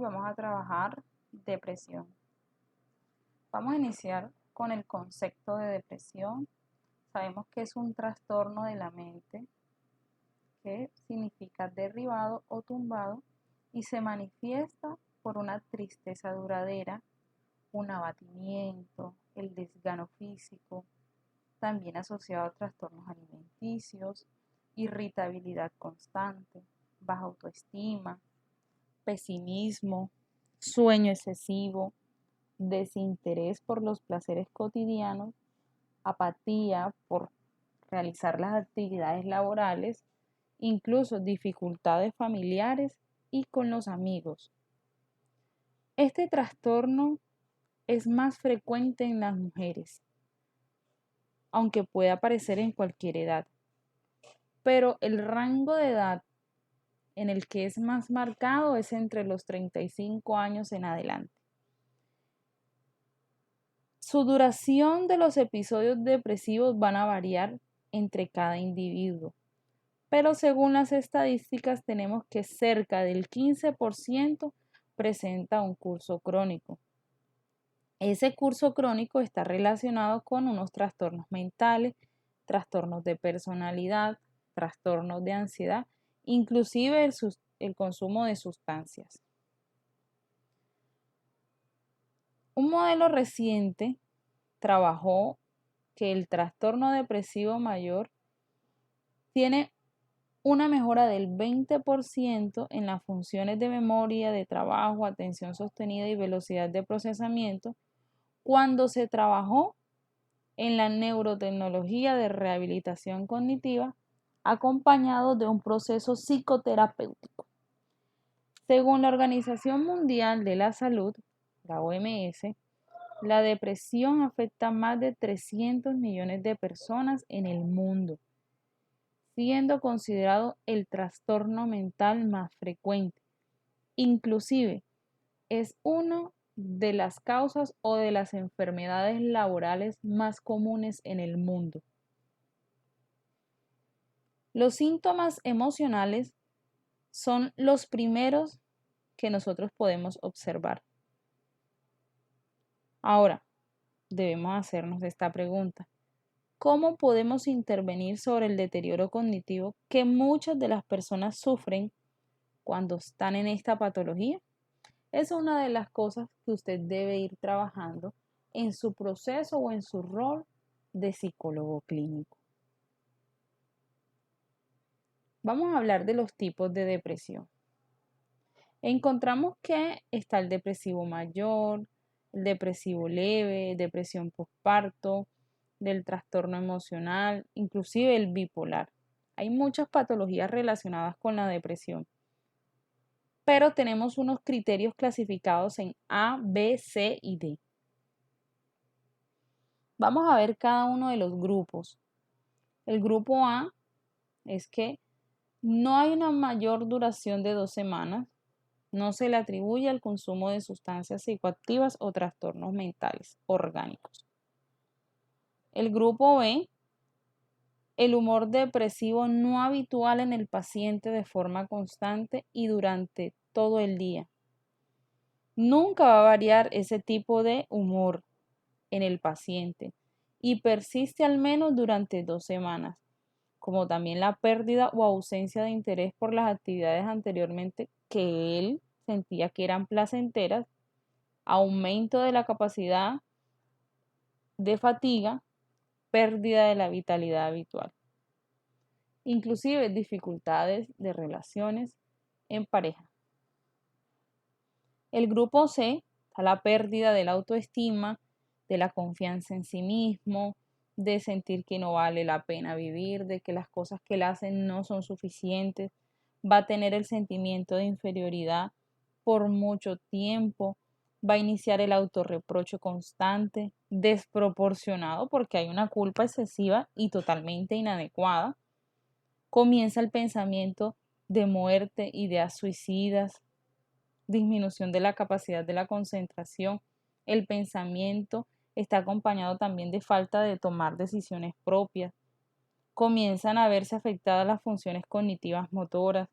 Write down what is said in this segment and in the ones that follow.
vamos a trabajar depresión. Vamos a iniciar con el concepto de depresión. Sabemos que es un trastorno de la mente que significa derribado o tumbado y se manifiesta por una tristeza duradera, un abatimiento, el desgano físico, también asociado a trastornos alimenticios, irritabilidad constante, baja autoestima, pesimismo, sueño excesivo, desinterés por los placeres cotidianos, apatía por realizar las actividades laborales, incluso dificultades familiares y con los amigos. Este trastorno es más frecuente en las mujeres, aunque puede aparecer en cualquier edad, pero el rango de edad en el que es más marcado es entre los 35 años en adelante. Su duración de los episodios depresivos van a variar entre cada individuo, pero según las estadísticas tenemos que cerca del 15% presenta un curso crónico. Ese curso crónico está relacionado con unos trastornos mentales, trastornos de personalidad, trastornos de ansiedad, inclusive el consumo de sustancias. Un modelo reciente trabajó que el trastorno depresivo mayor tiene una mejora del 20% en las funciones de memoria, de trabajo, atención sostenida y velocidad de procesamiento cuando se trabajó en la neurotecnología de rehabilitación cognitiva acompañado de un proceso psicoterapéutico. Según la Organización Mundial de la Salud, la OMS, la depresión afecta a más de 300 millones de personas en el mundo, siendo considerado el trastorno mental más frecuente. Inclusive, es una de las causas o de las enfermedades laborales más comunes en el mundo. Los síntomas emocionales son los primeros que nosotros podemos observar. Ahora, debemos hacernos esta pregunta. ¿Cómo podemos intervenir sobre el deterioro cognitivo que muchas de las personas sufren cuando están en esta patología? Es una de las cosas que usted debe ir trabajando en su proceso o en su rol de psicólogo clínico. Vamos a hablar de los tipos de depresión. Encontramos que está el depresivo mayor, el depresivo leve, depresión postparto, del trastorno emocional, inclusive el bipolar. Hay muchas patologías relacionadas con la depresión, pero tenemos unos criterios clasificados en A, B, C y D. Vamos a ver cada uno de los grupos. El grupo A es que no hay una mayor duración de 2 semanas, no se le atribuye al consumo de sustancias psicoactivas o trastornos mentales orgánicos. El grupo B, el humor depresivo no habitual en el paciente de forma constante y durante todo el día. Nunca va a variar ese tipo de humor en el paciente y persiste al menos durante 2 semanas, como también la pérdida o ausencia de interés por las actividades anteriormente que él sentía que eran placenteras, aumento de la capacidad de fatiga, pérdida de la vitalidad habitual, inclusive dificultades de relaciones en pareja. El grupo C está la pérdida de la autoestima, de la confianza en sí mismo, de sentir que no vale la pena vivir, de que las cosas que él hace no son suficientes, va a tener el sentimiento de inferioridad por mucho tiempo, va a iniciar el autorreproche constante, desproporcionado porque hay una culpa excesiva y totalmente inadecuada. Comienza el pensamiento de muerte, ideas suicidas, disminución de la capacidad de la concentración. El pensamiento está acompañado también de falta de tomar decisiones propias. Comienzan a verse afectadas las funciones cognitivas motoras,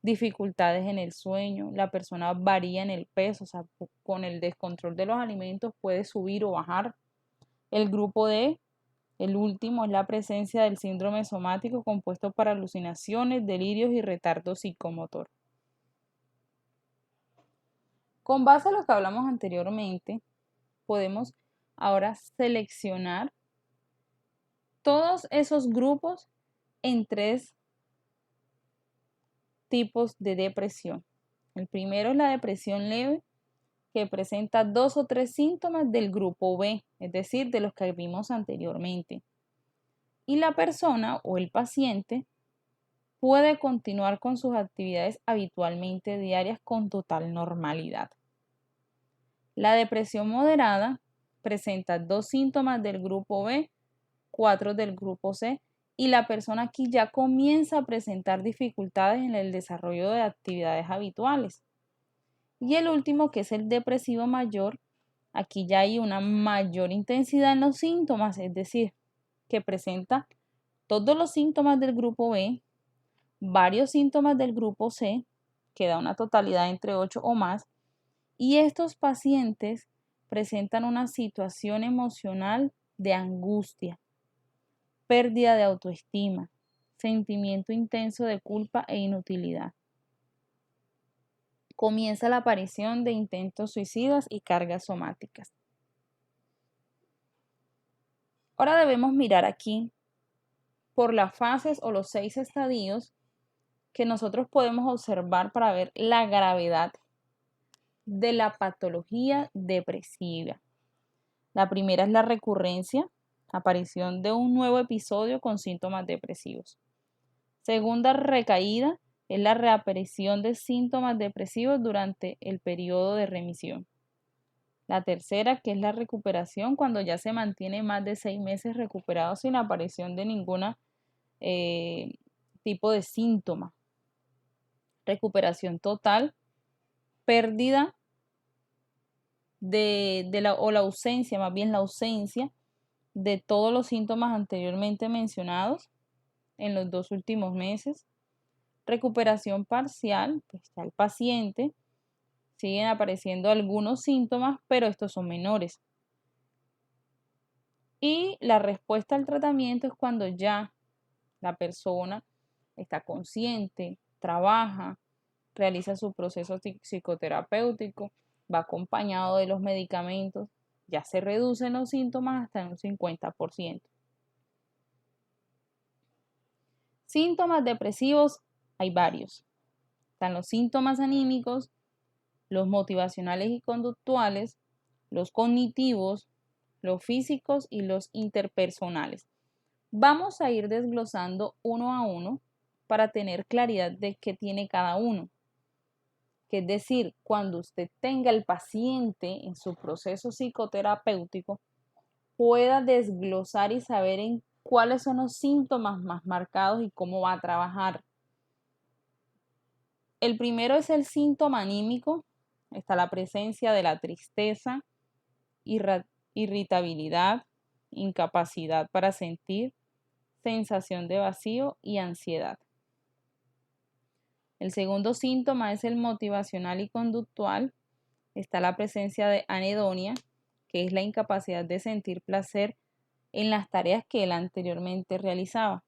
dificultades en el sueño, la persona varía en el peso, o sea, con el descontrol de los alimentos puede subir o bajar. El grupo D, el último, es la presencia del síndrome somático compuesto por alucinaciones, delirios y retardo psicomotor. Con base a lo que hablamos anteriormente, podemos ahora seleccionar todos esos grupos en 3 tipos de depresión. El primero es la depresión leve, que presenta 2 o 3 síntomas del grupo B, es decir, de los que vimos anteriormente. Y la persona o el paciente puede continuar con sus actividades habitualmente diarias con total normalidad. La depresión moderada presenta 2 síntomas del grupo B, 4 del grupo C, y la persona aquí ya comienza a presentar dificultades en el desarrollo de actividades habituales. Y el último, que es el depresivo mayor, aquí ya hay una mayor intensidad en los síntomas, es decir, que presenta todos los síntomas del grupo B, varios síntomas del grupo C, que da una totalidad entre 8 o más, y estos pacientes presentan una situación emocional de angustia, pérdida de autoestima, sentimiento intenso de culpa e inutilidad. Comienza la aparición de intentos suicidas y cargas somáticas. Ahora debemos mirar aquí por las fases o los 6 estadios que nosotros podemos observar para ver la gravedad de la patología depresiva. La primera es la recurrencia, aparición de un nuevo episodio con síntomas depresivos. Segunda recaída es la reaparición de síntomas depresivos durante el periodo de remisión. La tercera, que es la recuperación, cuando ya se mantiene más de 6 meses recuperado sin aparición de ningún tipo de síntoma. Recuperación total, pérdida o la ausencia, más bien la ausencia de todos los síntomas anteriormente mencionados en los 2 últimos meses. Recuperación parcial, pues ya el paciente siguen apareciendo algunos síntomas, pero estos son menores. Y la respuesta al tratamiento es cuando ya la persona está consciente, trabaja, realiza su proceso psicoterapéutico, va acompañado de los medicamentos, ya se reducen los síntomas hasta en un 50%. Síntomas depresivos hay varios. Están los síntomas anímicos, los motivacionales y conductuales, los cognitivos, los físicos y los interpersonales. Vamos a ir desglosando uno a uno para tener claridad de qué tiene cada uno. Que es decir, cuando usted tenga el paciente en su proceso psicoterapéutico, pueda desglosar y saber en cuáles son los síntomas más marcados y cómo va a trabajar. El primero es el síntoma anímico. Está la presencia de la tristeza, irritabilidad, incapacidad para sentir, sensación de vacío y ansiedad. El segundo síntoma es el motivacional y conductual. Está la presencia de anedonia, que es la incapacidad de sentir placer en las tareas que él anteriormente realizaba.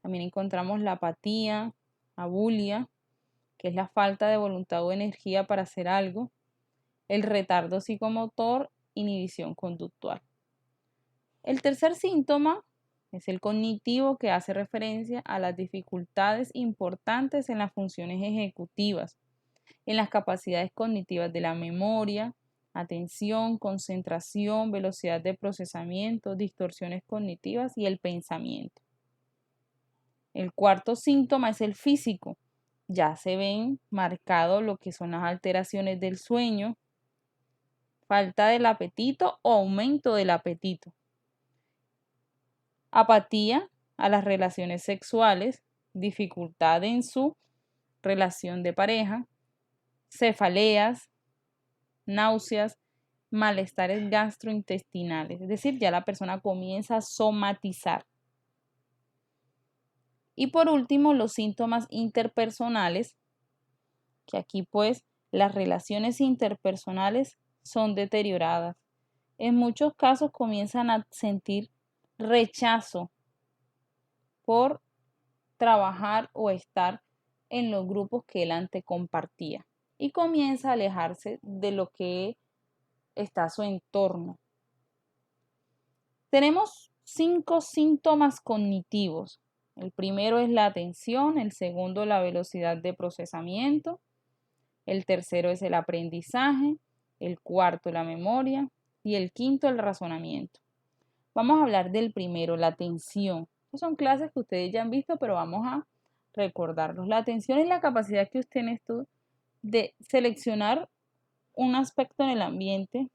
También encontramos la apatía, abulia, que es la falta de voluntad o energía para hacer algo, el retardo psicomotor, inhibición conductual. El tercer síntoma es el cognitivo, que hace referencia a las dificultades importantes en las funciones ejecutivas, en las capacidades cognitivas de la memoria, atención, concentración, velocidad de procesamiento, distorsiones cognitivas y el pensamiento. El cuarto síntoma es el físico. Ya se ven marcados lo que son las alteraciones del sueño, falta del apetito o aumento del apetito. Apatía a las relaciones sexuales, dificultad en su relación de pareja, cefaleas, náuseas, malestares gastrointestinales. Es decir, ya la persona comienza a somatizar. Y por último, los síntomas interpersonales, que aquí pues las relaciones interpersonales son deterioradas. En muchos casos comienzan a sentir rechazo por trabajar o estar en los grupos que él antes compartía y comienza a alejarse de lo que está a su entorno. Tenemos 5 síntomas cognitivos. El primero es la atención, el segundo la velocidad de procesamiento, el tercero es el aprendizaje, el cuarto la memoria y el quinto el razonamiento. Vamos a hablar del primero, la atención. Estas son clases que ustedes ya han visto, pero vamos a recordarlos. La atención es la capacidad que usted tiene de seleccionar un aspecto en el ambiente,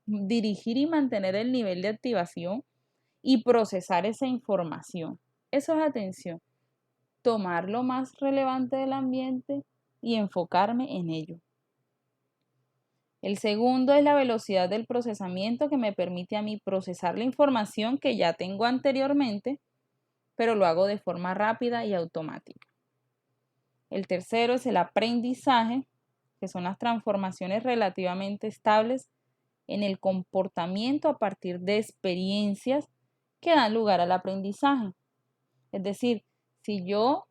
dirigir y mantener el nivel de activación y procesar esa información. Eso es atención. Tomar lo más relevante del ambiente y enfocarme en ello. El segundo es la velocidad del procesamiento, que me permite a mí procesar la información que ya tengo anteriormente, pero lo hago de forma rápida y automática. El tercero es el aprendizaje, que son las transformaciones relativamente estables en el comportamiento a partir de experiencias que dan lugar al aprendizaje. Es decir, si yo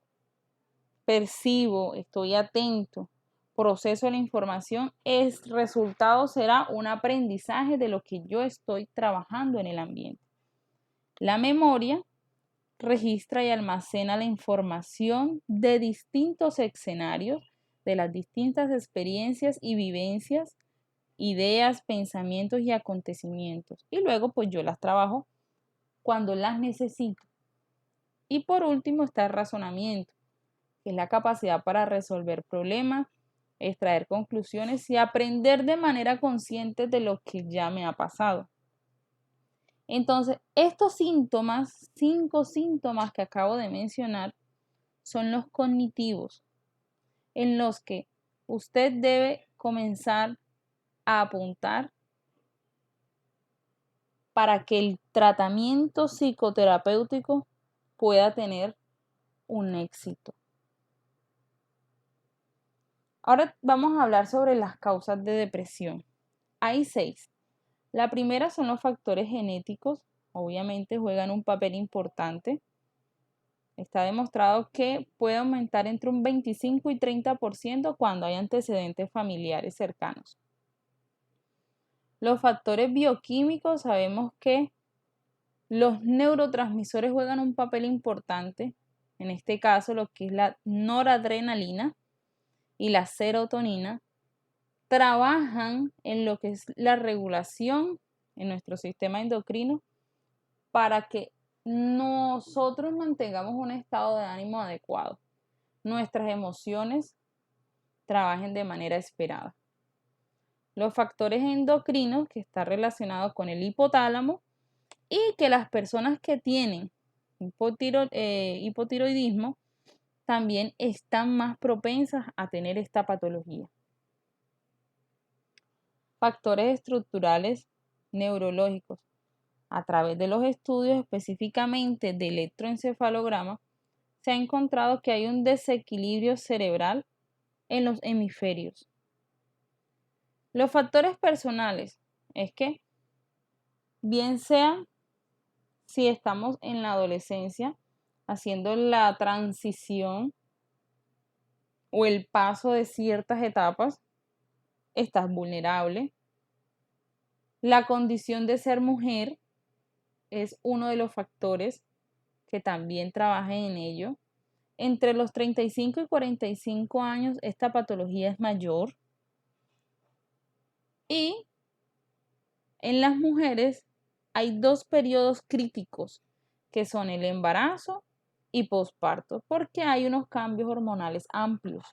percibo, estoy atento, proceso la información, el resultado será un aprendizaje de lo que yo estoy trabajando en el ambiente. La memoria registra y almacena la información de distintos escenarios, de las distintas experiencias y vivencias, ideas, pensamientos y acontecimientos. Y luego pues yo las trabajo cuando las necesito. Y por último está el razonamiento, que es la capacidad para resolver problemas, extraer conclusiones y aprender de manera consciente de lo que ya me ha pasado. Entonces, estos síntomas, 5 síntomas que acabo de mencionar, son los cognitivos, en los que usted debe comenzar a apuntar para que el tratamiento psicoterapéutico pueda tener un éxito. Ahora vamos a hablar sobre las causas de depresión. Hay 6. La primera son los factores genéticos, obviamente juegan un papel importante. Está demostrado que puede aumentar entre un 25 y 30% cuando hay antecedentes familiares cercanos. Los factores bioquímicos, sabemos que los neurotransmisores juegan un papel importante, en este caso lo que es la noradrenalina y la serotonina, trabajan en lo que es la regulación en nuestro sistema endocrino para que nosotros mantengamos un estado de ánimo adecuado, nuestras emociones trabajen de manera esperada. Los factores endocrinos, que están relacionados con el hipotálamo, y que las personas que tienen hipotiroidismo también están más propensas a tener esta patología. Factores estructurales neurológicos. A través de los estudios específicamente de electroencefalograma, se ha encontrado que hay un desequilibrio cerebral en los hemisferios. Los factores personales es que, bien sea si estamos en la adolescencia haciendo la transición o el paso de ciertas etapas, estás vulnerable. La condición de ser mujer es uno de los factores que también trabaja en ello. Entre los 35 y 45 años esta patología es mayor. Y en las mujeres hay 2 periodos críticos, que son el embarazo y posparto, porque hay unos cambios hormonales amplios.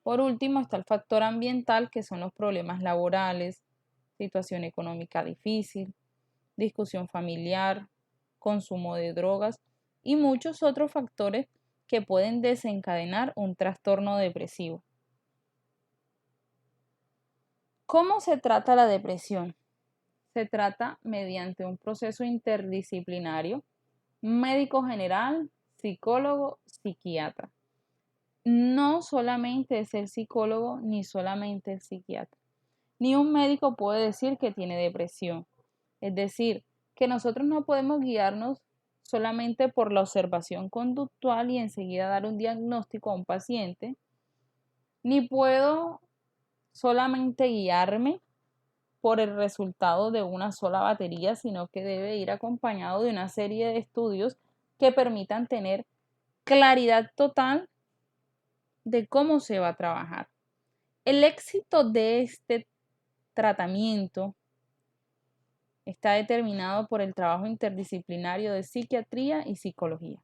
Por último está el factor ambiental, que son los problemas laborales, situación económica difícil, discusión familiar, consumo de drogas y muchos otros factores que pueden desencadenar un trastorno depresivo. ¿Cómo se trata la depresión? Se trata mediante un proceso interdisciplinario médico general, psicólogo, psiquiatra. No solamente es el psicólogo ni solamente el psiquiatra. Ni un médico puede decir que tiene depresión. Es decir, que nosotros no podemos guiarnos solamente por la observación conductual y enseguida dar un diagnóstico a un paciente, ni puedo solamente guiarme por el resultado de una sola batería, sino que debe ir acompañado de una serie de estudios que permitan tener claridad total de cómo se va a trabajar. El éxito de este tratamiento está determinado por el trabajo interdisciplinario de psiquiatría y psicología.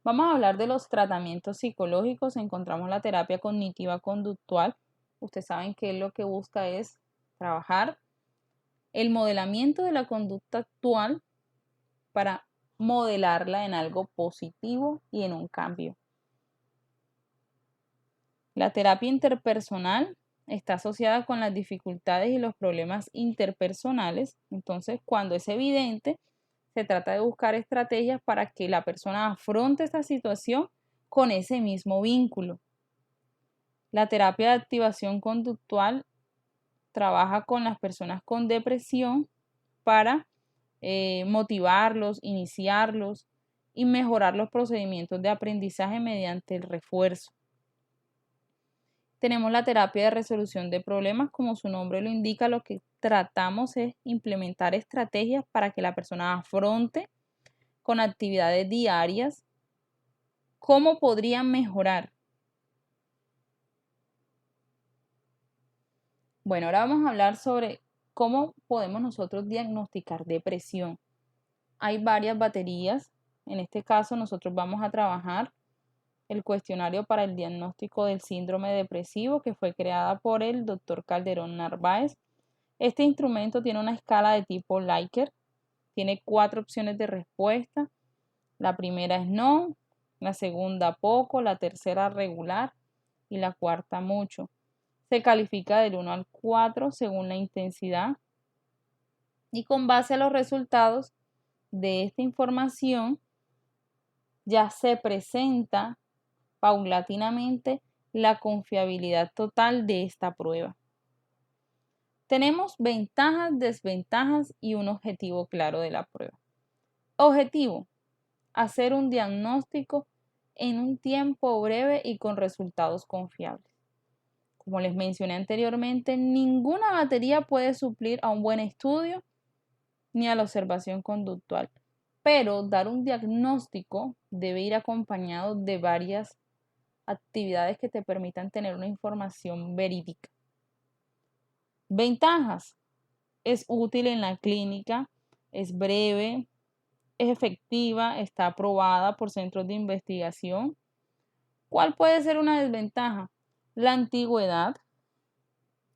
Vamos a hablar de los tratamientos psicológicos. Encontramos la terapia cognitiva conductual. Ustedes saben que lo que busca es trabajar el modelamiento de la conducta actual para modelarla en algo positivo y en un cambio. La terapia interpersonal está asociada con las dificultades y los problemas interpersonales. Entonces, cuando es evidente, se trata de buscar estrategias para que la persona afronte esta situación con ese mismo vínculo. La terapia de activación conductual trabaja con las personas con depresión para motivarlos, iniciarlos y mejorar los procedimientos de aprendizaje mediante el refuerzo. Tenemos la terapia de resolución de problemas, como su nombre lo indica, lo que tratamos es implementar estrategias para que la persona afronte con actividades diarias cómo podrían mejorar. Bueno, ahora vamos a hablar sobre cómo podemos nosotros diagnosticar depresión. Hay varias baterías. En este caso, nosotros vamos a trabajar el cuestionario para el diagnóstico del síndrome depresivo que fue creada por el Dr. Calderón Narváez. Este instrumento tiene una escala de tipo Likert, tiene 4 opciones de respuesta. La primera es no, la segunda poco, la tercera regular y la cuarta mucho. Se califica del 1 al 4 según la intensidad y con base a los resultados de esta información ya se presenta paulatinamente la confiabilidad total de esta prueba. Tenemos ventajas, desventajas y un objetivo claro de la prueba. Objetivo: hacer un diagnóstico en un tiempo breve y con resultados confiables. Como les mencioné anteriormente, ninguna batería puede suplir a un buen estudio ni a la observación conductual, pero dar un diagnóstico debe ir acompañado de varias actividades que te permitan tener una información verídica. Ventajas: es útil en la clínica, es breve, es efectiva, está aprobada por centros de investigación. ¿Cuál puede ser una desventaja? La antigüedad.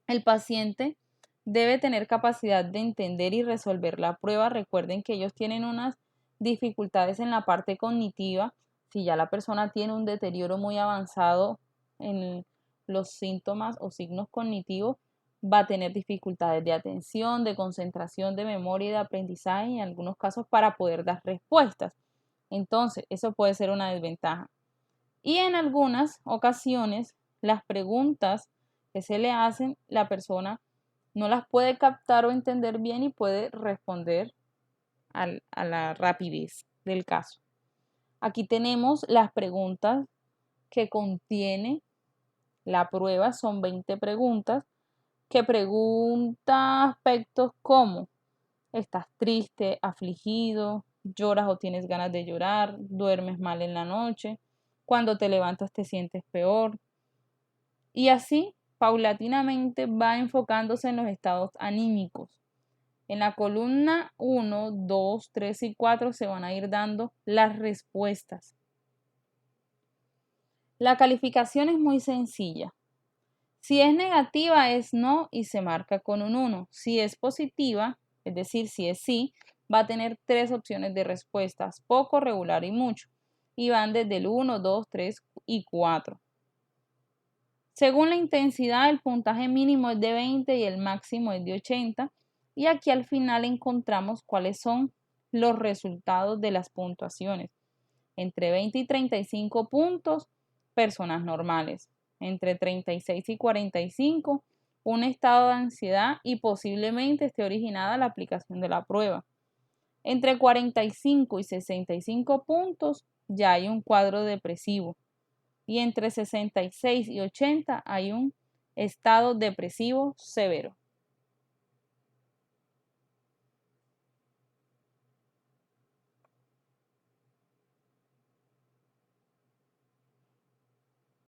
El paciente debe tener capacidad de entender y resolver la prueba. Recuerden que ellos tienen unas dificultades en la parte cognitiva. Si ya la persona tiene un deterioro muy avanzado en los síntomas o signos cognitivos, va a tener dificultades de atención, de concentración, de memoria y de aprendizaje en algunos casos para poder dar respuestas. Entonces, eso puede ser una desventaja. Y en algunas ocasiones, las preguntas que se le hacen, la persona no las puede captar o entender bien y puede responder a la rapidez del caso. Aquí tenemos las preguntas que contiene la prueba, son 20 preguntas, que pregunta aspectos como: ¿estás triste, afligido, lloras o tienes ganas de llorar, duermes mal en la noche, cuando te levantas te sientes peor? Y así, paulatinamente, va enfocándose en los estados anímicos. En la columna 1, 2, 3 y 4 se van a ir dando las respuestas. La calificación es muy sencilla. Si es negativa es no y se marca con un 1. Si es positiva, es decir, si es sí, va a tener 3 opciones de respuestas: poco, regular y mucho. Y van desde el 1, 2, 3 y 4. Según la intensidad, el puntaje mínimo es de 20 y el máximo es de 80. Y aquí al final encontramos cuáles son los resultados de las puntuaciones. Entre 20 y 35 puntos, personas normales. Entre 36 y 45, un estado de ansiedad y posiblemente esté originada la aplicación de la prueba. Entre 45 y 65 puntos, ya hay un cuadro depresivo. Y entre 66 y 80 hay un estado depresivo severo.